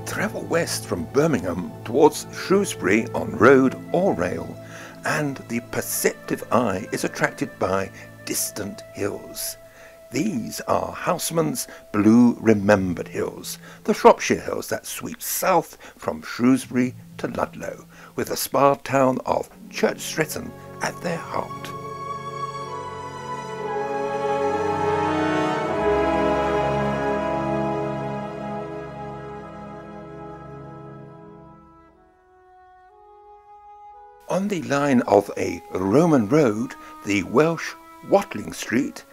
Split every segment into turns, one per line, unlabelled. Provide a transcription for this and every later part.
Travel west from Birmingham towards Shrewsbury on road or rail, and the perceptive eye is attracted by distant hills. These are Houseman's blue remembered hills, the Shropshire hills that sweep south from Shrewsbury to Ludlow, with the spa town of Church Stretton at their heart. On the line of a Roman road, the Welsh Watling Street,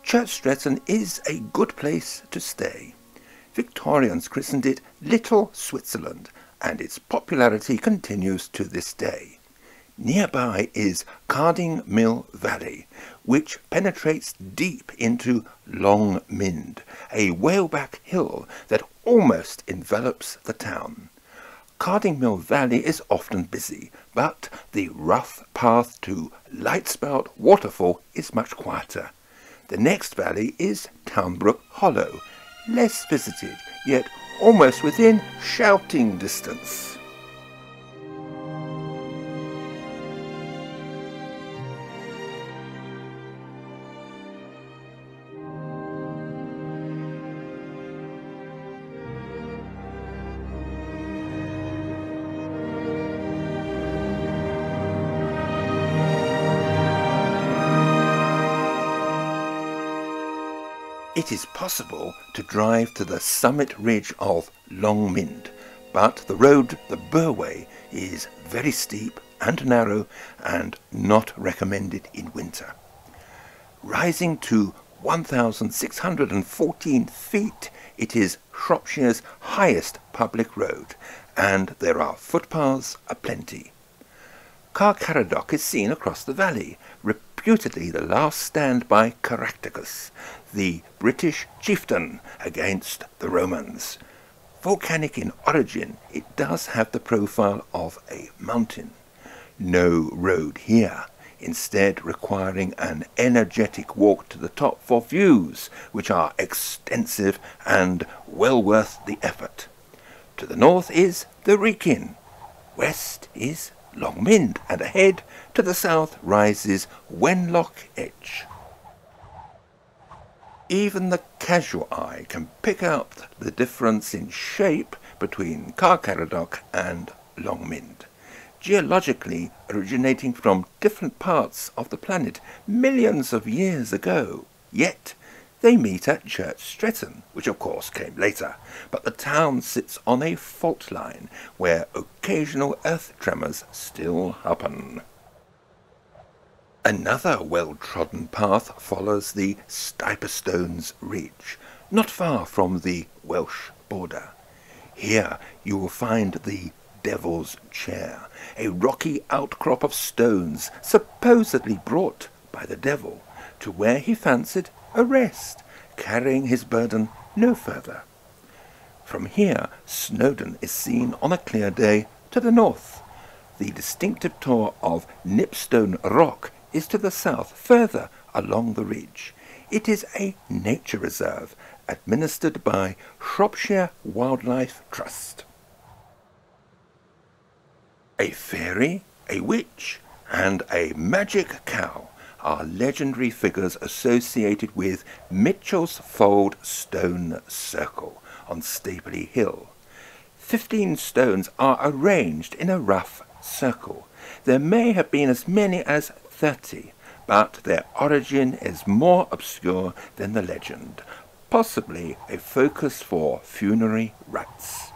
Church Stretton is a good place to stay. Victorians christened it Little Switzerland, and its popularity continues to this day. Nearby is Carding Mill Valley, which penetrates deep into Long Mynd, a whaleback hill that almost envelops the town. Carding Mill Valley is often busy, but the rough path to Lightspout Waterfall is much quieter. The next valley is Townbrook Hollow, less visited, yet almost within shouting distance. It is possible to drive to the summit ridge of Long Mynd, but the road, the Burway, is very steep and narrow and not recommended in winter. Rising to 1,614 feet, it is Shropshire's highest public road, and there are footpaths aplenty. Caradoc is seen across the valley, reputedly the last stand by Caractacus, the British chieftain against the Romans. Volcanic in origin, it does have the profile of a mountain. No road here, instead requiring an energetic walk to the top for views, which are extensive and well worth the effort. To the north is the Wrekin, west is Long Mynd, and ahead to the south rises Wenlock Edge. Even the casual eye can pick out the difference in shape between Caradoc and Long Mynd, geologically originating from different parts of the planet millions of years ago. Yet they meet at Church Stretton, which of course came later, but the town sits on a fault line where occasional earth tremors still happen. Another well-trodden path follows the Stiperstones Ridge, not far from the Welsh border. Here you will find the Devil's Chair, a rocky outcrop of stones supposedly brought by the devil to where he fancied a rest, carrying his burden no further. From here, Snowdon is seen on a clear day to the north. The distinctive tour of Nipstone Rock is to the south, further along the ridge. It is a nature reserve administered by Shropshire Wildlife Trust. A fairy, a witch, and a magic cow are legendary figures associated with Mitchell's Fold Stone Circle on Stapley Hill. 15 stones are arranged in a rough circle. There may have been as many as 30, but their origin is more obscure than the legend, possibly a focus for funerary rites.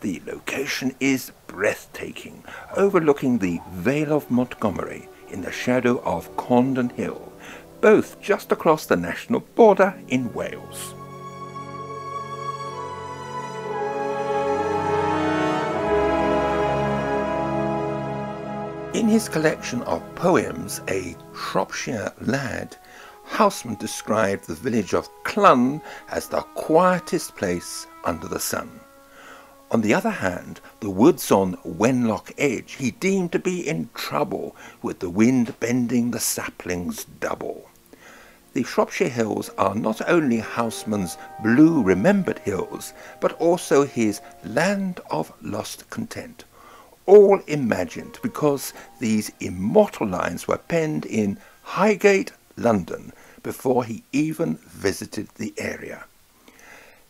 The location is breathtaking, overlooking the Vale of Montgomery in the shadow of Condon Hill, both just across the national border in Wales. In his collection of poems, A Shropshire Lad, Houseman described the village of Clun as the quietest place under the sun. On the other hand, the woods on Wenlock Edge he deemed to be in trouble, with the wind bending the saplings double. The Shropshire Hills are not only Houseman's blue remembered hills, but also his land of lost content, all imagined because these immortal lines were penned in Highgate, London, before he even visited the area.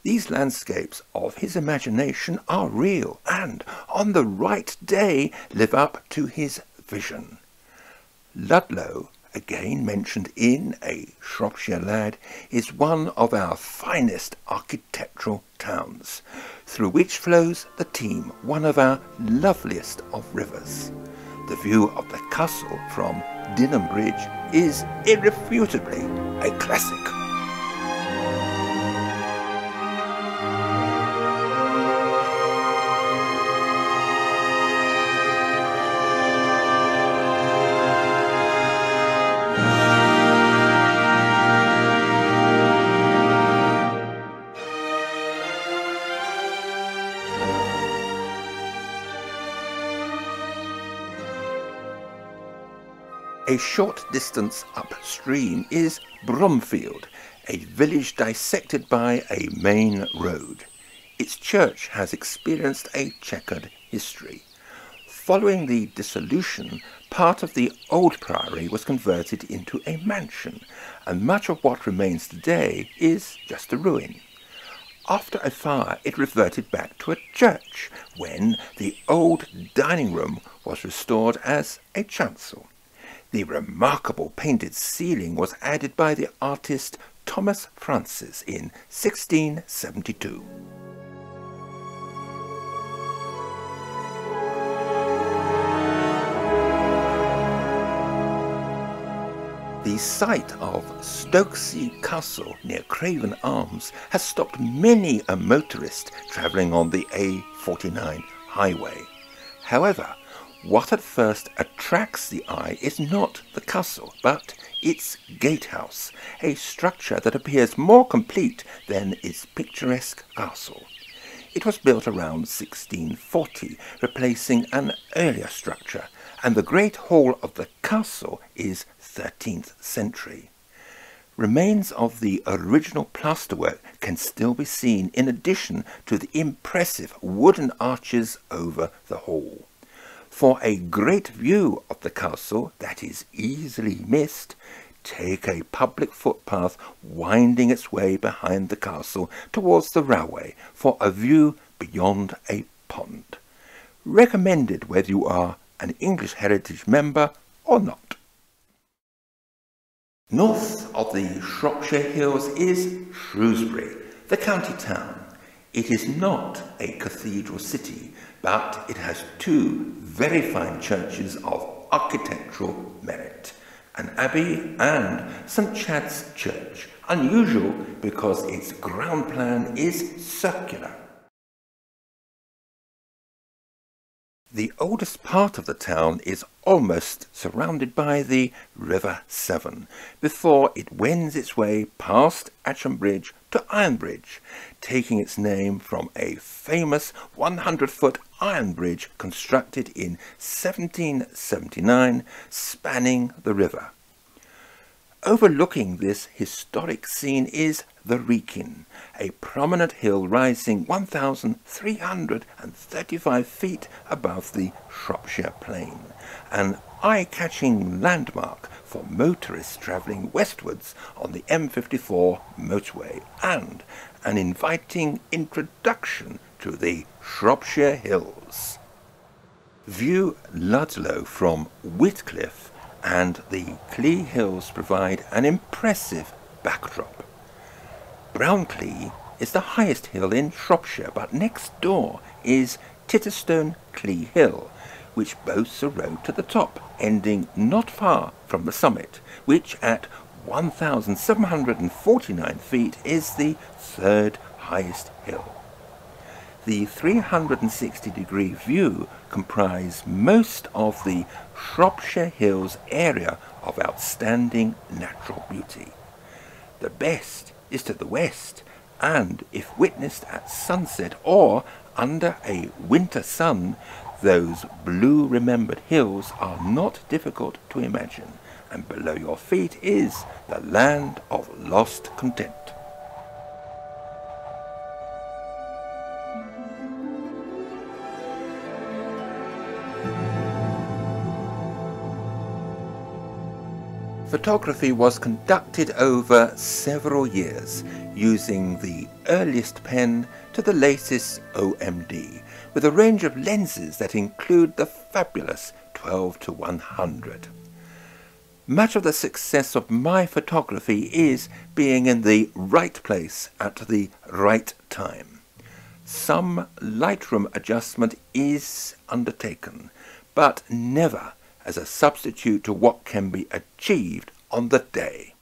These landscapes of his imagination are real and, on the right day, live up to his vision. Ludlow, again mentioned in A Shropshire Lad, is one of our finest architectural towns, through which flows the Teme, one of our loveliest of rivers. The view of the castle from Dinham Bridge is irrefutably a classic. A short distance upstream is Bromfield, a village dissected by a main road. Its church has experienced a checkered history. Following the dissolution, part of the old priory was converted into a mansion, and much of what remains today is just a ruin. After a fire, it reverted back to a church, when the old dining room was restored as a chancel. The remarkable painted ceiling was added by the artist Thomas Francis in 1672. The site of Stokesay Castle near Craven Arms has stopped many a motorist travelling on the A49 highway. However, what at first attracts the eye is not the castle, but its gatehouse, a structure that appears more complete than its picturesque castle. It was built around 1640, replacing an earlier structure, and the great hall of the castle is 13th century. Remains of the original plasterwork can still be seen in addition to the impressive wooden arches over the hall. For a great view of the castle that is easily missed, take a public footpath winding its way behind the castle towards the railway for a view beyond a pond. Recommended whether you are an English Heritage member or not. North of the Shropshire Hills is Shrewsbury, the county town. It is not a cathedral city, but it has two very fine churches of architectural merit, an abbey and St. Chad's Church, unusual because its ground plan is circular. The oldest part of the town is almost surrounded by the River Severn, before it wends its way past Atcham Bridge to Iron Bridge, taking its name from a famous 100-foot iron bridge constructed in 1779 spanning the river. Overlooking this historic scene is the Wrekin, a prominent hill rising 1,335 feet above the Shropshire Plain, an eye-catching landmark for motorists travelling westwards on the M54 motorway, and an inviting introduction to the Shropshire Hills. View Ludlow from Whitcliffe, and the Clee Hills provide an impressive backdrop. Brownclea is the highest hill in Shropshire, but next door is Titterstone Clee Hill, which boasts a road to the top, ending not far from the summit, which at 1,749 feet is the third highest hill. The 360-degree view comprise most of the Shropshire Hills area of outstanding natural beauty. The best is to the west, and if witnessed at sunset or under a winter sun, those blue remembered hills are not difficult to imagine, and below your feet is the land of lost content. Photography was conducted over several years, using the earliest pen to the latest OMD, with a range of lenses that include the fabulous 12-100. Much of the success of my photography is being in the right place at the right time. Some Lightroom adjustment is undertaken, but never as a substitute to what can be achieved on the day.